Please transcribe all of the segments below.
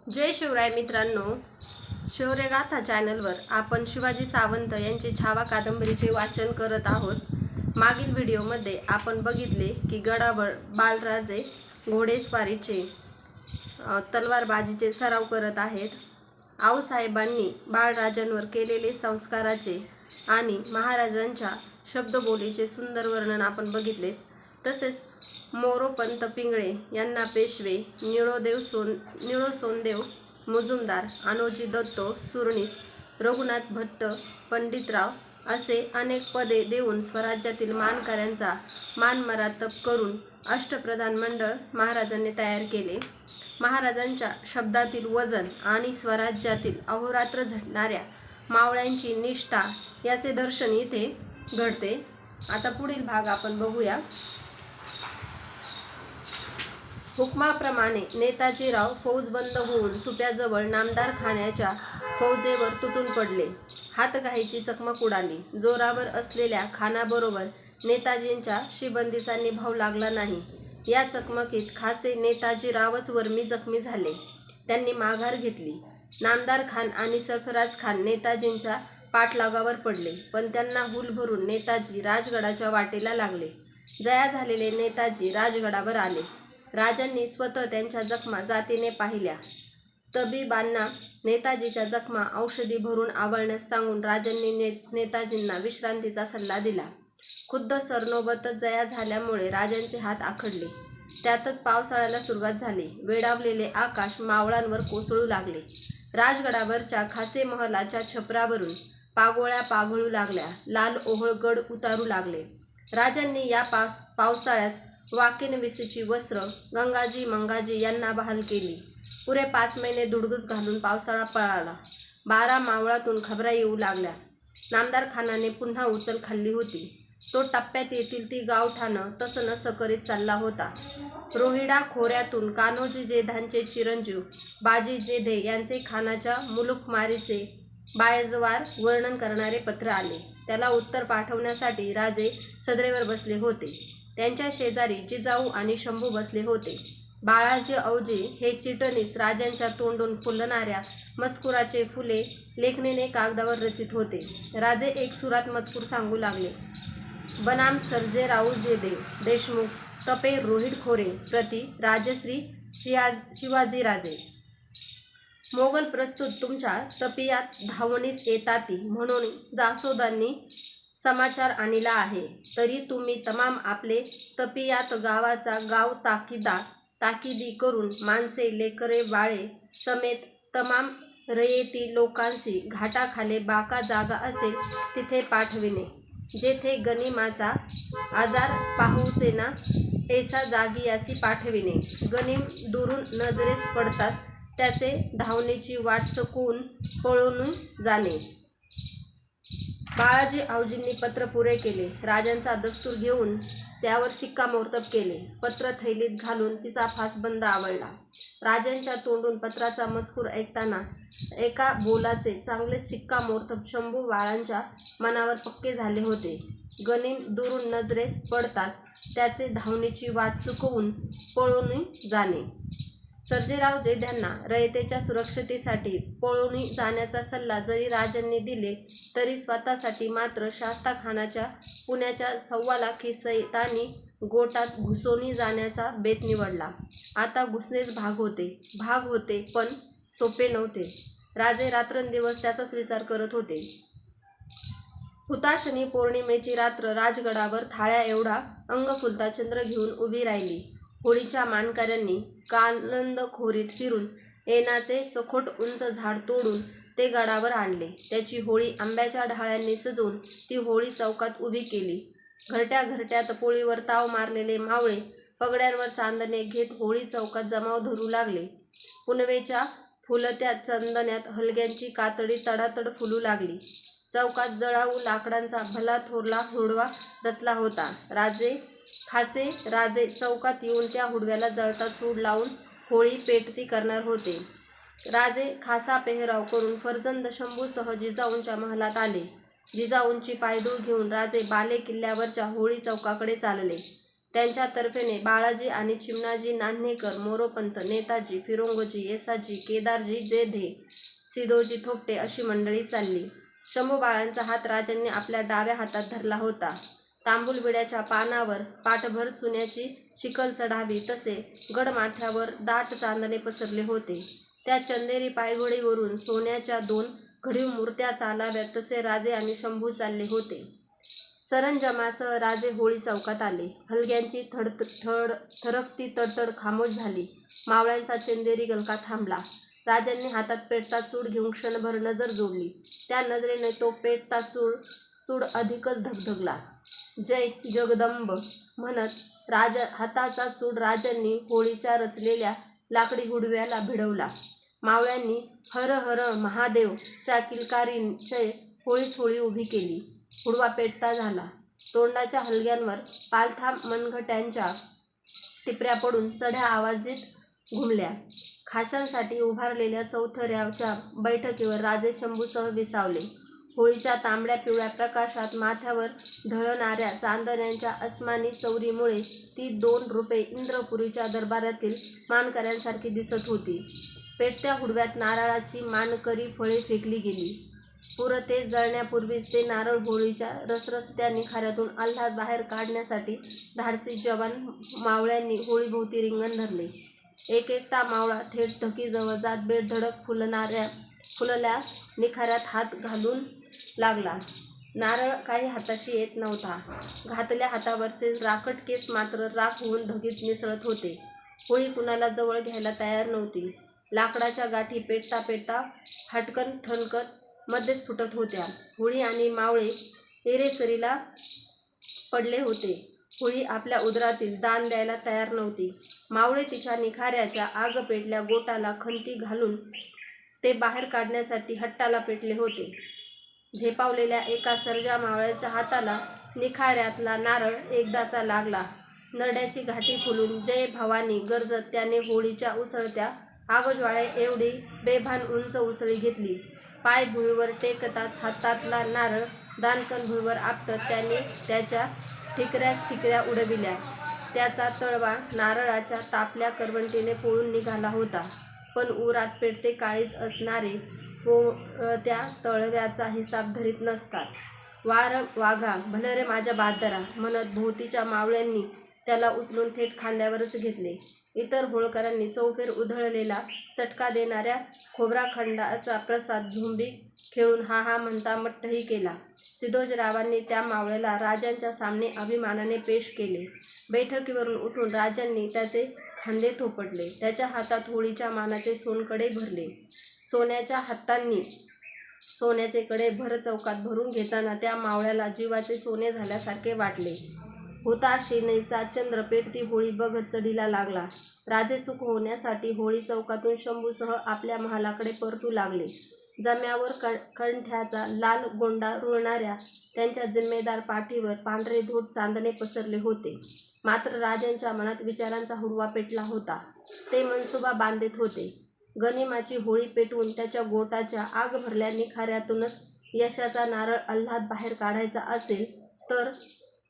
जय शिवराय मित्रांनो, शौर्यगाथा चॅनलवर आपण शिवाजी सावंत यांचे छावा कादंबरीचे वाचन करत आहोत। मागील व्हिडिओमध्ये आपण बघितले की गडावर बालराजे घोडेस्वारीचे तलवारबाजीचे सराव करत आहेत। आऊसाहेबांनी बाळराजांवर केलेले संस्काराचे आणि महाराजांच्या शब्दबोलीचे सुंदर वर्णन आपण बघितले। तसेच मोरोपंत पिंगळे यांना पेशवे, निळो सोनदेव मुजुमदार, अनोजी दत्तो सुरनीस, रघुनाथ भट्ट, पंडितराव असे अनेक पदे देऊन स्वराज्यातील मानकऱ्यांचा मानमरातब करून अष्टप्रधान मंडळ महाराजांनी तयार केले। महाराजांच्या शब्दातील वजन आणि स्वराज्यातील अहोरात्र झटणाऱ्या मावळ्यांची निष्ठा याचे दर्शन इथे घडते। आता पुढील भाग आपण बघूया। हुकमाप्रमाणे नेताजीराव फौजबंद होऊन सुप्याजवळ नामदारखान्याच्या फौजेवर तुटून पडले। हातघाईची चकमक उडाली। जोरावर असलेल्या खानाबरोबर नेताजींच्या शिबंदीचा निभाव लागला नाही। या चकमकीत खासे नेताजीरावच वर्मी जखमी झाले। त्यांनी माघार घेतली। नामदार खान आणि सरफराज खान नेताजींच्या पाठलागावर पडले, पण त्यांना हुल भरून नेताजी राजगडाच्या वाटेला लागले। जया झालेले नेताजी राजगडावर आले। राजांनी स्वतः त्यांच्या जखमा जातीने पाहिल्या। तबीबांना नेताजीच्या जखमा औषधी भरून आवळण्यास सांगून राजांनी नेताजींना विश्रांतीचा सल्ला दिला। खुद्द सरनोबतच जया झाल्यामुळे राजांचे हात आखडले। त्यातच पावसाळ्याला सुरुवात झाली। वेडावलेले आकाश मावळांवर कोसळू लागले। राजगडावरच्या खासे महलाच्या छपरावरून पागोळ्या पाघळू लागल्या। लाल ओहळ गड उतारू लागले। राजांनी या पावसाळ्यात वाकेनविसीची वस्त्र गंगाजी मंगाजी यांना बहाल केली। पुरे 5 महिने दुडगूस घालून पावसाळा पळाला। 12 मावळातून खबरा येऊ लागल्या। नामदार खानाने पुन्हा उचल खाल्ली होती। तो टप्प्यात येतील ती गावठाणं तसं नसं करीत चालला होता। रोहिडा खोऱ्यातून कान्होजी जेधांचे चिरंजीव बाजी जेधे यांचे खानाच्या मुलुकमारीचे बायजवार वर्णन करणारे पत्र आले। त्याला उत्तर पाठवण्यासाठी राजे सदरेवर बसले होते। त्यांच्या शेजारी जिजाऊ आणि शंभू बसले होते। बाळाजी औजी हे चिटणीस राजांच्या तोंडून फुलणाऱ्या मजकुराचे फुले लेखणीने कागदावर रचित होते। राजे एक सुरात मजकूर सांगू लागले। बनाम सर्जेराव जेधे देशमुख तपे रोहिड खोरे प्रति राजश्री शिवाजीराजे। मोगल प्रस्तुत तुमच्या तपियात धावणीस येताती म्हणून जासोदांनी समाचार आणला आहे। तरी तुम्ही तमाम आपले तपियात गावाचा गाव ताकिदी करून माणसे लेकरे बाळे समेत तमाम रयेती लोकांसी घाटाखाले बाका जागा असेल तिथे पाठविणे, जेथे गनिमाचा आजार पाहुचेना ऐसा जागियासी पाठविणे। गनिम दुरून नजरेस पडताच त्याचे धावणीची वाट चुकवून पळून जाणे। बाळाजी औजींनी पत्र पुरे केले। राजांचा दस्तूर घेऊन त्यावर शिक्कामोर्तब केले। पत्र थैलीत घालून तिचा फासबंद आवळला। राजांच्या तोंडून पत्राचा मजकूर ऐकताना एका बोलाचे चांगलेच शिक्कामोर्तब शंभू बाळांच्या मनावर पक्के झाले होते। गनिम दुरून नजरेस पडताच त्याचे धावणीची वाट चुकवून पळून जाणे। सर्जेराव जेध्यांना रयतेच्या सुरक्षतेसाठी पळून जाण्याचा सल्ला जरी राजांनी दिले तरी स्वतःसाठी मात्र शास्ताखानाच्या पुण्याच्या 1.25 लाखी सैतानी गोटात घुसोनी जाण्याचा बेत निवडला। आता घुसणेच भाग होते पण सोपे नव्हते। राजे रात्रंदिवस त्याचाच विचार करत होते। हुताशनी पौर्णिमेची रात्र राजगडावर थाळ्या एवढा अंग फुलता चंद्र घेऊन उभी राहिली। होळीच्या मानकऱ्यांनी कानंदखोरीत फिरून ऐनाचे चोखोट उंच झाड तोडून ते गडावर आणले। त्याची होळी आंब्याच्या ढाळ्यांनी सजवून ती होळी चौकात उभी केली। घरट्या घरट्यात पोळीवर ताव मारलेले मावळे पगड्यांवर चांदणे घेत होळी चौकात जमाव धरू लागले। पुनवेच्या फुलत्या चंदण्यात हलग्यांची कातडी तडातड फुलू लागली। चौकात जळाऊ लाकडांचा भला थोरला हुडवा रचला होता। खासे राजे चौकात येऊन त्या हुडव्याला जळता चूड लावून होळी पेटती करणार होते। राजे खासा पेहराव करून फर्जंद शंभूसह जिजाऊंच्या महलात आले। जिजाऊंची पायधूळ घेऊन राजे बाले किल्ल्यावरच्या होळी चौकाकडे चालले। त्यांच्या तर्फेने बाळाजी आणि चिमणाजी नान्हेकर, मोरोपंत, नेताजी, फिरंगोजी, येसाजी, केदारजी जेधे, सिदोजी थोपटे अशी मंडळी चालली. शंभूबाळांचा हात राजांनी आपल्या डाव्या हातात धरला होता. तांबूलबिड्याच्या पानावर पाठभर चुन्याची शिकल चढावी तसे गडमाथ्यावर दाट चांदणे पसरले होते. त्या चंदेरी पायघोडीवरून सोन्याच्या 2 घडीव मूर्त्या चालाव्यात तसे राजे आणि शंभू चालले होते. सरंजामासह राजे होळी चौकात आले. हलग्यांची थरकती तडतड खामोश झाली. मावळ्यांचा चंदेरी गलका थांबला. राजांनी हातात पेटता चूड घेऊन क्षणभर नजर जोडली. त्या नजरेने तो पेटता चूड अधिकच धगधगला. जय जगदंब म्हणत हाताचा चूड राजांनी होळीच्या रचलेल्या लाकडी हुडव्याला भिडवला. मावळ्यांनी हर हर महादेव च्या किलकारीचे होळीच होळी उभी केली. हुडवा पेटता झाला. तोंडाच्या हलग्यांवर पालथा मनगट्यांच्या टिपऱ्या पडून चढ्या आवाजीत घुमल्या. खाशांसाठी उभारलेल्या चौथऱ्याच्या बैठकीवर राजे शंभूसह विसावले. होळीच्या तांबड्या पिवळ्या प्रकाशात माथ्यावर ढळणाऱ्या चांदण्यांच्या अस्मानी चौरीमुळे ती 2 रूपे इंद्रपुरीच्या दरबारातील मानकऱ्यांसारखी दिसत होती. पेटत्या हुडव्यात नारळाची मानकरी फळे फेकली गेली. पुरते जळण्यापूर्वीच ते नारळ होळीच्या रसरसत्या निखाऱ्यातून आल्हाद बाहेर काढण्यासाठी धाडसी जवान मावळ्यांनी होळीभोवती रिंगण धरले. एक-एकटा मावळा थेट धकीजवळ जात बेधडक फुलल्या निखाऱ्यात हात घालून लागला. नारळ काही हाताशी येत नव्हता. घातल्या हातावरचे राकट केस मात्र राख होऊन धगीत मिसळत होते. होळी कुणाला जवळ घ्यायला तयार नव्हती. लाकडाच्या गाठी पेटता पेटता हटकन ठणकत मध्येच फुटत होत्या. होळी आणि मावळे एरेसरीला पडले होते. होळी आपल्या उदरातील दान द्यायला तयार नव्हती. मावळे तिच्या निखाऱ्याच्या आग पेटल्या गोटाला खंती घालून ते बाहेर काढण्यासाठी हट्टाला पेटले होते. झेपावलेल्या एका सर्जा मावळ्याच्या हाताला निखाऱ्यातला नारळ एकदाचा लागला. नरड्याची घाटी फुलून जय भवानी गरजत त्याने होळीच्या उसळत्या आगज्वाळे एवढी बेभान उंच उसळी घेतली. पाय भुईवर टेकताच हातातला नारळ दानकन भुईवर आपटत त्याने त्याच्या ठिकऱ्या उडविल्या. त्याचा तळवा नारळाच्या तापल्या करवंटीने पोळून निघाला होता. पण उरात पेटते काळीज असणारे त्या तळव्याचा हिसाब धरीत नसतात. वार वाघा भले माझ्या बादरा म्हणत भोवतीच्या मावळ्यांनी त्याला उचलून थेट खांद्यावरच घेतले. इतर होळकरांनी चौफेर उधळलेला चटका देणाऱ्या खोबराखंडाचा प्रसाद झोंबी खेळून हा हा म्हणता मट्टही केला. सिदोजीरावांनी त्या मावळ्याला राजांच्या सामने अभिमानाने पेश केले. बैठकीवरून उठून राजांनी त्याचे खांदे थोपटले. त्याच्या हातात होळीच्या मानाचे सोनकडे भरले. सोन्याच्या हातांनी सोन्याचे कडे भर चौकात भरून घेताना त्या मावळ्याला जीवाचे सोने झाल्यासारखे वाटले. हुताशेनेचा चंद्र पेटती होळी बघत चढीला लागला. राजे सुख होण्यासाठी होळी चौकातून शंभूसह आपल्या महालाकडे परतू लागले. जम्यावर कंठ्याचा लाल गोंडा रुळणाऱ्या त्यांच्या जिम्मेदार पाठीवर पांढरे धूट चांदणे पसरले होते. मात्र राजांच्या मनात विचारांचा हुडवा पेटला होता. ते मनसुबा बांधत होते. गनिमाची होळी पेटवून त्याच्या गोटाच्या आग भरल्या निखाऱ्यातूनच यशाचा नारळ आल्हाद बाहेर काढायचा असेल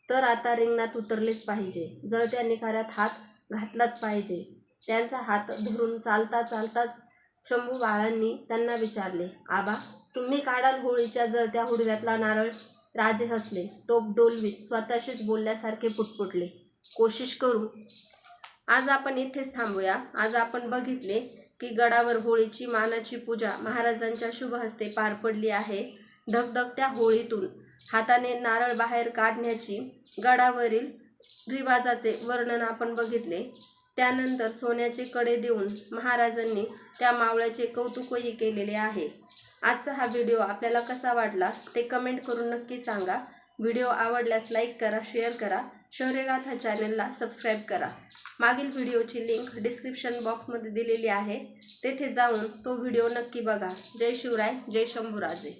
तर आता रिंगणात उतरलेच पाहिजे. जळत्या निखाऱ्यात हात घातलाच पाहिजे. त्यांचा हात धरून चालताच शंभू बाळांनी त्यांना विचारले, आबा तुम्ही काढाल होळीच्या जळत्या हुडव्यातला नारळ? राजे हसले. टोप डोलवीत स्वतःशीच बोलल्यासारखे पुटपुटले, कोशिश करू. आज आपण इथेच थांबूया. आज आपण बघितले की गडावर होळीची मानाची पूजा महाराजांच्या शुभ हस्ते पार पडली आहे. धगधगत्या होळीतून हाताने नारळ बाहेर काढण्याची गडावरील रिवाजाचे वर्णन आपण बघितले. त्यानंतर सोन्याचे कडे देऊन महाराजांनी त्या मावळ्याचे कौतुकही केलेले आहे. आजचा हा व्हिडिओ आपल्याला कसा वाटला ते कमेंट करून नक्की सांगा. व्हिडिओ आवडल्यास लाईक करा, शेअर करा. शौर्यगाथा चॅनलला सबस्क्राईब करा. मागील व्हिडिओची लिंक डिस्क्रिप्शन बॉक्समध्ये दिलेली आहे. तेथे जाऊन तो व्हिडिओ नक्की बघा. जय शिवराय, जय शंभूराजे.